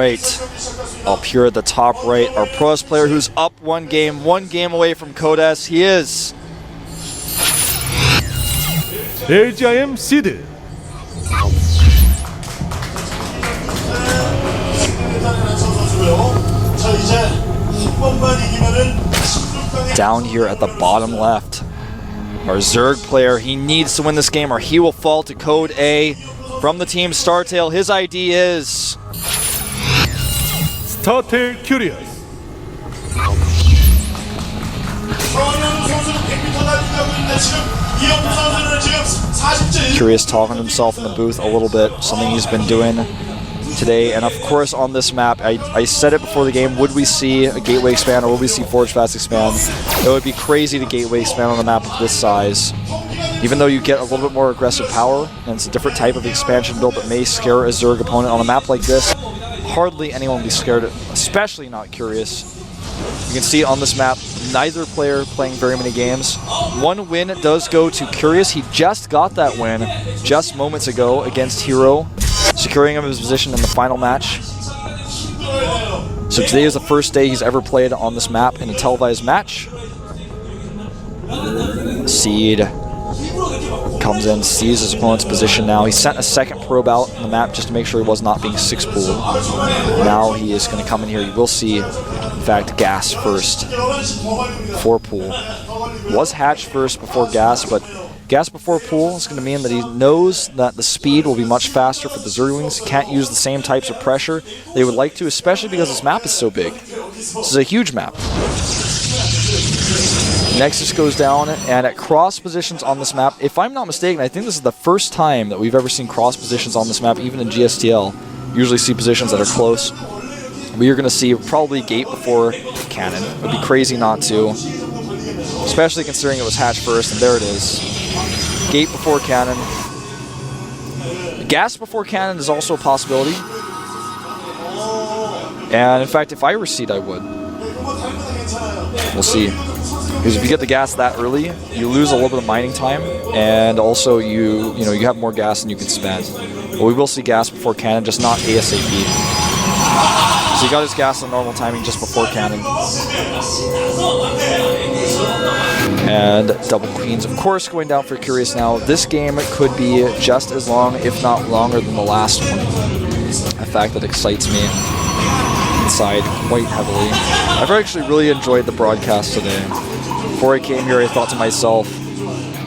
right, up here at the top right, our Protoss player who's up one game away from Codes. He is LGIM Seed. Down here at the bottom left, our Zerg player, he needs to win this game or he will fall to Code A from the team Startail. His ID is StarTale Curious. Curious talking to himself in the booth a little bit, something he's been doing today. And of course on this map, I said it before the game, would we see a Gateway expand or would we see Forge Fast expand? It would be crazy to Gateway expand on a map of this size. Even though you get a little bit more aggressive power, and it's a different type of expansion build that may scare a Zerg opponent on a map like this, hardly anyone will be scared, especially not Curious. You can see on this map, neither player playing very many games. One win does go to Curious. He just got that win just moments ago against Hero, securing him his position in the final match. So today is the first day he's ever played on this map in a televised match. Seed comes in, sees his opponent's position now. He sent a second probe out on the map just to make sure he was not being 6-pooled. Now he is going to come in here. You will see, in fact, Gas first. 4-pool. Was Hatch first before Gas, but Gas before Pool is going to mean that he knows that the speed will be much faster for the Zerglings. He can't use the same types of pressure they would like to, especially because this map is so big. This is a huge map. Nexus goes down, and at cross positions on this map, if I'm not mistaken, I think this is the first time that we've ever seen cross positions on this map, even in GSTL. Usually see positions that are close. We are going to see probably Gate before Cannon. It would be crazy not to, especially considering it was Hatch first, and there it is. Gate before Cannon. Gas before Cannon is also a possibility. And in fact, if I were Seed, I would. We'll see. Because if you get the gas that early, you lose a little bit of mining time, and also you have more gas than you can spend. But we will see gas before Cannon, just not ASAP. So he got his gas on normal timing just before Cannon. And double queens, of course, going down for Curious now. This game could be just as long, if not longer, than the last one. A fact that excites me inside quite heavily. I've actually really enjoyed the broadcast today. Before I came here, I thought to myself,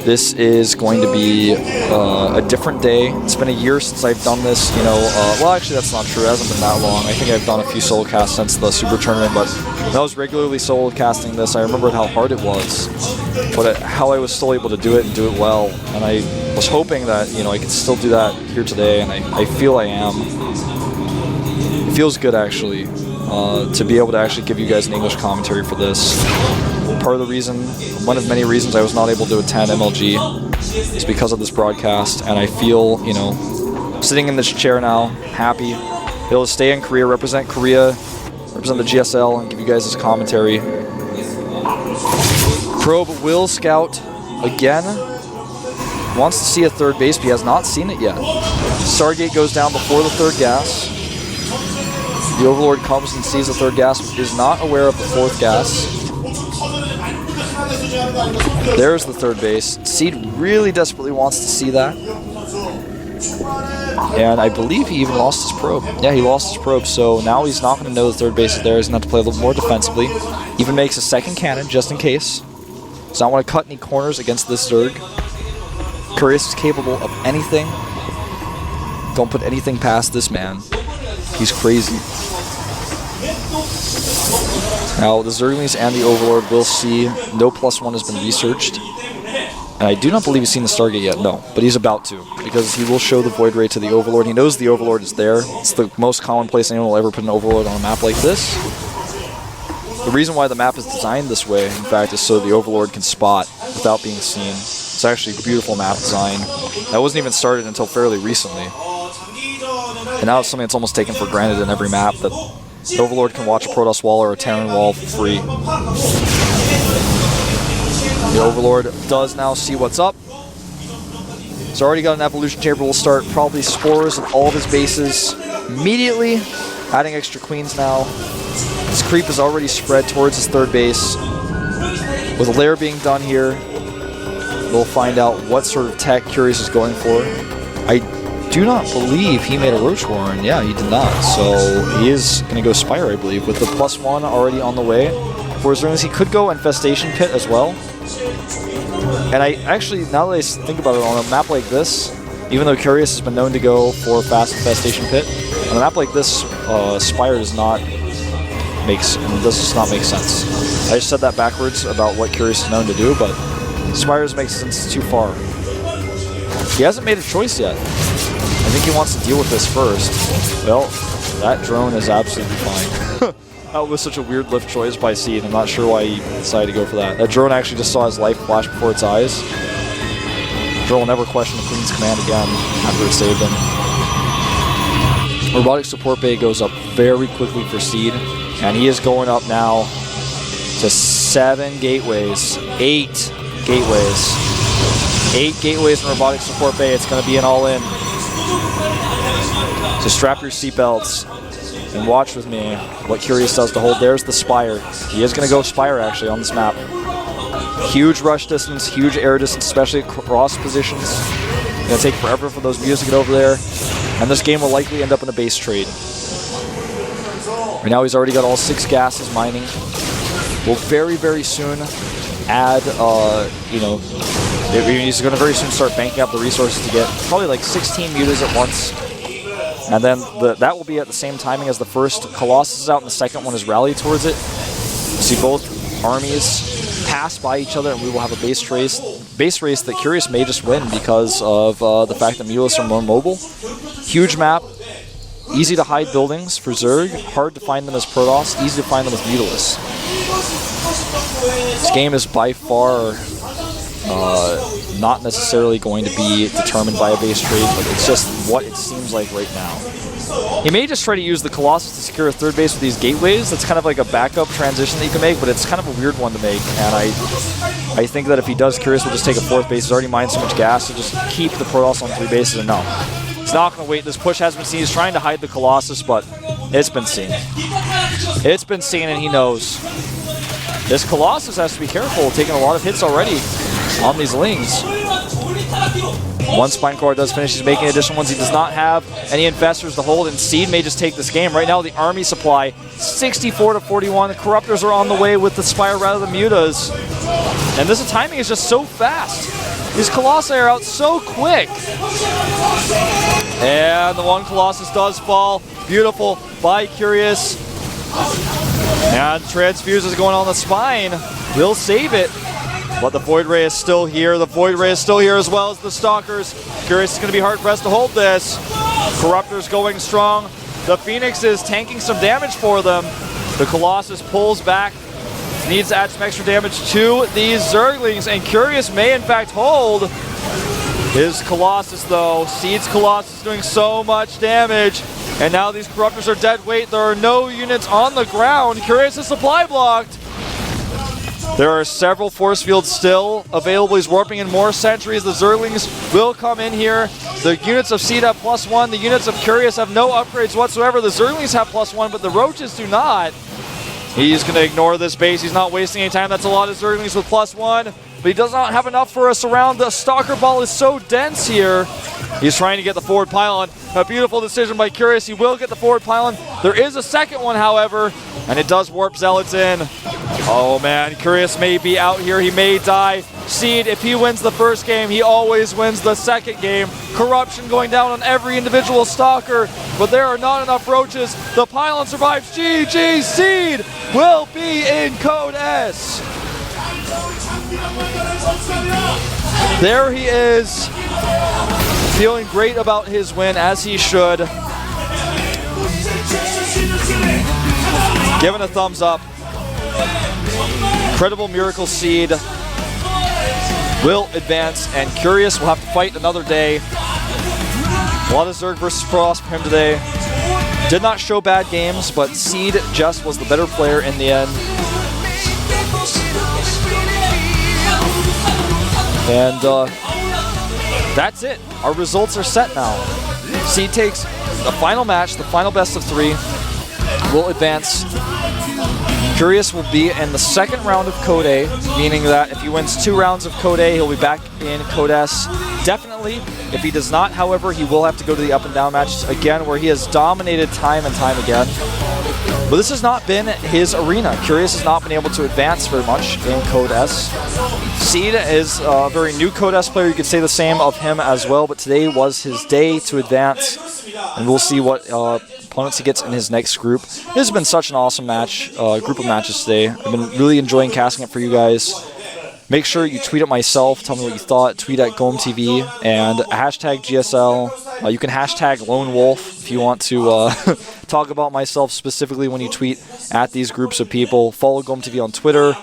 this is going to be a different day. It's been a year since I've done this, well, actually that's not true. It hasn't been that long. I think I've done a few solo casts since the Super Tournament, but when I was regularly solo casting this, I remembered how hard it was, but how I was still able to do it and do it well. And I was hoping that, I could still do that here today, and I feel I am. It feels good, actually, to be able to actually give you guys an English commentary for this. Part of the reason, one of many reasons I was not able to attend MLG is because of this broadcast, and I feel, sitting in this chair now, happy, able to stay in Korea, represent the GSL, and give you guys this commentary. Probe will scout again. Wants to see a third base, but he has not seen it yet. Stargate goes down before the third gas. The Overlord comes and sees the third gas, but is not aware of the fourth gas. There's the third base. Seed really desperately wants to see that. And I believe he even lost his probe. Yeah, he lost his probe, so now he's not going to know the third base is there. He's going to have to play a little more defensively. Even makes a second cannon, just in case. Does not want to cut any corners against this Zerg. Curious is capable of anything. Don't put anything past this man. He's crazy. Now, the Zerglings and the Overlord will see no +1 has been researched. And I do not believe he's seen the Stargate yet, no. But he's about to, because he will show the Void Ray to the Overlord. He knows the Overlord is there. It's the most common place anyone will ever put an Overlord on a map like this. The reason why the map is designed this way, in fact, is so the Overlord can spot without being seen. It's actually a beautiful map design. That wasn't even started until fairly recently. And now it's something that's almost taken for granted in every map, that the Overlord can watch a Protoss wall or a Terran wall for free. The Overlord does now see what's up. He's already got an Evolution Chamber. Will start probably Spores of all of his bases immediately. Adding extra queens now. His creep is already spread towards his third base. With a lair being done here, we'll find out what sort of tech Curious is going for. I do not believe he made a Roach Warren. Yeah, he did not. So he is going to go Spire, I believe, with the +1 already on the way. For as long as he could go Infestation Pit as well. And I actually, now that I think about it, on a map like this, even though Curious has been known to go for fast Infestation Pit, on a map like this, Spire does not make sense. I just said that backwards about what Curious is known to do, but Spire doesn't make sense too far. He hasn't made a choice yet. I think he wants to deal with this first. Well, that drone is absolutely fine. That was such a weird lift choice by Seed. I'm not sure why he decided to go for that. That drone actually just saw his life flash before its eyes. The drone will never question the Queen's command again after it saved him. Robotic Support Bay goes up very quickly for Seed, and he is going up now to 7 gateways. 8 gateways. 8 gateways in Robotic Support Bay. It's going to be an all-in. So strap your seatbelts and watch with me what Curious does to hold. There's the Spire. He is going to go Spire, actually, on this map. Huge rush distance, huge air distance, especially at cross positions. It's going to take forever for those mules to get over there. And this game will likely end up in a base trade. Right now he's already got all 6 gases mining. We'll very, very soon add, he's going to very soon start banking up the resources to get probably like 16 mutas at once. And then that will be at the same timing as the first Colossus is out and the second one is rallied towards it. See both armies pass by each other and we will have a base race that Curious may just win because of the fact that Mulus are more mobile. Huge map, easy to hide buildings for Zerg, hard to find them as Protoss, easy to find them as Mutalisk. This game is by far not necessarily going to be determined by a base trade, but it's just what it seems like right now. He may just try to use the Colossus to secure a third base with these gateways. That's kind of like a backup transition that you can make, but it's kind of a weird one to make. And I think that if he does, Curious will just take a 4th base. He's already mined so much gas to just keep the Protoss on 3 bases. And no, he's not going to wait. This push has been seen. He's trying to hide the Colossus, but it's been seen. It's been seen, and he knows. This Colossus has to be careful, taking a lot of hits already on these Lings. One Spine Core does finish. He's making additional ones. He does not have any Infestors to hold, and Seed may just take this game. Right now, the army supply, 64-41. The Corruptors are on the way with the Spire rather than Mutas. And this timing is just so fast. These Colossi are out so quick. And the one Colossus does fall. Beautiful by Curious. And Transfuse is going on the Spine. Will save it. But the Void Ray is still here. The Void Ray is still here as well as the Stalkers. Curious is going to be hard-pressed to hold this. Corruptor's going strong. The Phoenix is tanking some damage for them. The Colossus pulls back. Needs to add some extra damage to these Zerglings. And Curious may in fact hold his Colossus though. Seed's Colossus doing so much damage. And now these Corruptors are dead weight. There are no units on the ground. Curious is supply blocked. There are several force fields still available. He's warping in more sentries. The Zerglings will come in here. The units of Seed have +1. The units of Curious have no upgrades whatsoever. The Zerglings have +1, but the Roaches do not. He's going to ignore this base. He's not wasting any time. That's a lot of Zerglings with +1. But he does not have enough for us around. The Stalker Ball is so dense here. He's trying to get the forward pylon. A beautiful decision by Curious. He will get the forward pylon. There is a second one, however, and it does warp Zealots in. Oh man, Curious may be out here. He may die. Seed, if he wins the first game, he always wins the second game. Corruption going down on every individual Stalker, but there are not enough Roaches. The pylon survives. GG, Seed will be in Code S. There he is, feeling great about his win, as he should. Giving a thumbs up. Incredible Miracle Seed will advance, and Curious will have to fight another day. A lot of Zerg versus Protoss for him today. Did not show bad games, but Seed just was the better player in the end. And that's it. Our results are set now. Seed takes the final match, the final best of 3. will advance. Curious will be in the second round of Code A, meaning that if he wins 2 rounds of Code A, he'll be back in Code S. Definitely. If he does not, however, he will have to go to the up and down matches again, where he has dominated time and time again. But this has not been his arena. Curious has not been able to advance very much in Code S. Seed is a very new Code S player. You could say the same of him as well, but today was his day to advance, and we'll see what opponents he gets in his next group. This has been such an awesome match, group of matches today. I've been really enjoying casting it for you guys. Make sure you tweet at myself, tell me what you thought, tweet at GOMTV, and hashtag GSL. You can hashtag Lone Wolf if you want to talk about myself specifically when you tweet at these groups of people. Follow GOMTV on Twitter,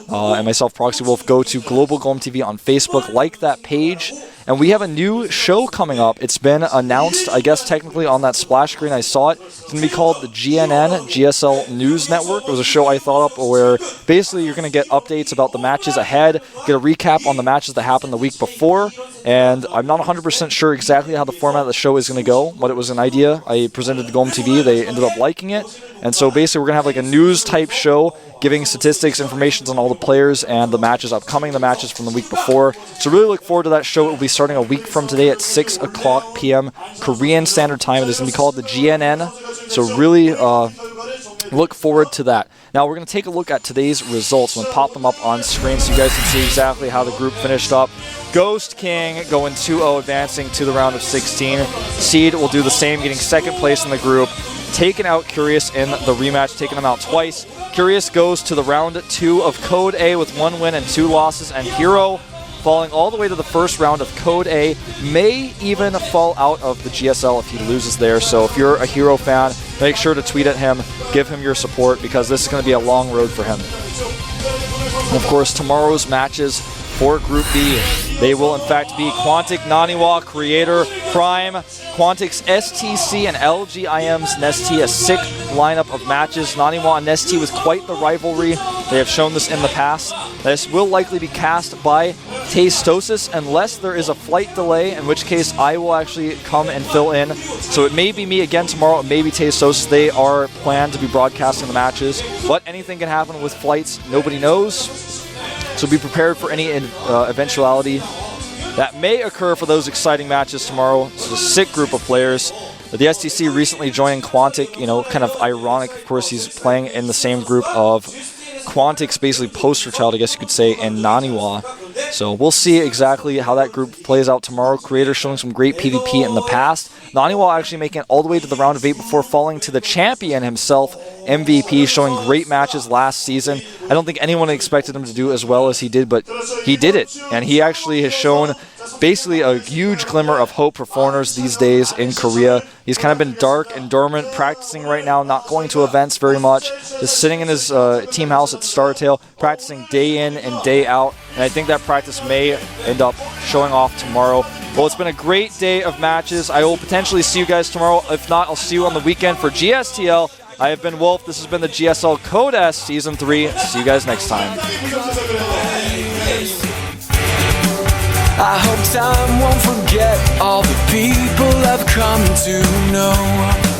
and myself, Proxy Wolf. Go to Global GOMTV on Facebook, like that page. And we have a new show coming up. It's been announced, I guess, technically on that splash screen. I saw it. It's going to be called the GSL News Network. It was a show I thought up where basically you're going to get updates about the matches ahead, get a recap on the matches that happened the week before. And I'm not 100% sure exactly how the format of the show is going to go, but it was an idea I presented to GOMTV. They ended up liking it. And so basically we're going to have like a news-type show giving statistics, information on all the players and the matches upcoming, the matches from the week before. So really look forward to that show. It will be starting a week from today at 6 o'clock p.m. Korean Standard Time. It is going to be called the GNN. So really look forward to that. Now we're going to take a look at today's results. I'm going to pop them up on screen so you guys can see exactly how the group finished up. Ghost King going 2-0, advancing to the round of 16. Seed will do the same, getting second place in the group. Taking out Curious in the rematch, taking them out twice. Curious goes to the round 2 of Code A with 1 win and 2 losses, and Hero falling all the way to the first round of Code A, may even fall out of the GSL if he loses there. So if you're a Hero fan, make sure to tweet at him, give him your support, because this is going to be a long road for him. And of course, tomorrow's matches for Group B, they will in fact be Quantic, Naniwa, Creator, Prime, Quantic's STC, and LGIM's Nestea. A sick lineup of matches. Naniwa and Nestea was quite the rivalry. They have shown this in the past. This will likely be cast by Tastosis unless there is a flight delay, in which case I will actually come and fill in. So it may be me again tomorrow, it may be Tastosis. They are planned to be broadcasting the matches, but anything can happen with flights. Nobody knows. So be prepared for any eventuality that may occur for those exciting matches tomorrow. It's a sick group of players. The STC recently joining Quantic, you know, kind of ironic. Of course, he's playing in the same group of Quantic's basically poster child, I guess you could say, and Naniwa. So we'll see exactly how that group plays out tomorrow. Creator showing some great PvP in the past. Naniwa actually making it all the way to the round of 8 before falling to the champion himself, MVP, showing great matches last season. I don't think anyone expected him to do as well as he did, but he did it. And he actually has shown basically a huge glimmer of hope for foreigners these days in Korea. He's kind of been dark and dormant, practicing right now, not going to events very much, just sitting in his team house at StarTale, practicing day in and day out. And I think that practice may end up showing off tomorrow. Well, it's been a great day of matches. I will potentially see you guys tomorrow. If not, I'll see you on the weekend for GSTL. I have been Wolf. This has been the GSL Code S Season 3. See you guys next time. I hope time won't forget all the people I've come to know.